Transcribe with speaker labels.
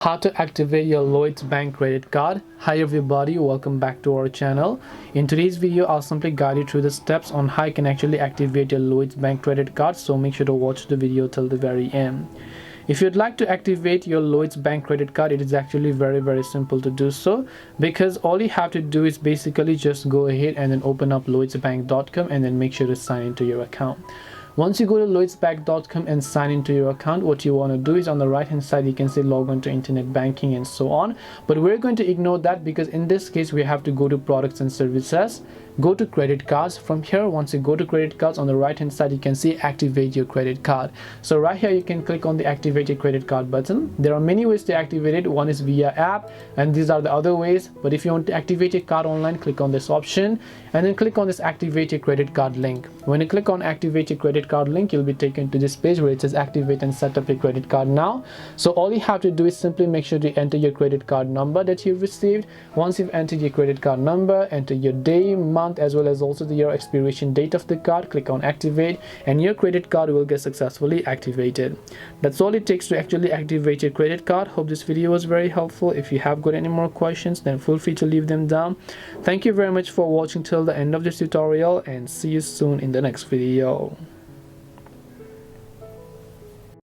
Speaker 1: How to activate your Lloyds bank credit card. Hi everybody, welcome back to our channel. In today's video I'll simply guide you through the steps on how you can actually activate your Lloyds bank credit card, so make sure to watch the video till the very end. If you'd like to activate your Lloyds bank credit card, it is actually very simple to do so, because all you have to do is basically just go ahead and then open up lloydsbank.com and then make sure to sign into your account. Once you go to lloydsbank.com and sign into your account, what you want to do is on the right hand side you can say log on to internet banking and so on, but we're going to ignore that because in this case we have to go to products and services, go to credit cards. From here, once you go to credit cards, on the right hand side you can see activate your credit card. So right here you can click on the activate your credit card button. There are many ways to activate it. One is via app and these are the other ways, but if you want to activate your card online, click on this option and then click on this activate your credit card link. When you click on activate your credit card link, you'll be taken to this page where it says activate and set up your credit card now. So all you have to do is simply make sure to enter your credit card number that you've received. Once you've entered your credit card number, enter your day, month, as well as also the year expiration date of the card. Click on activate and your credit card will get successfully activated. That's all it takes to actually activate your credit card. Hope this video was very helpful. If you have got any more questions, then feel free to leave them down. Thank you very much for watching till the end of this tutorial and see you soon in the next video.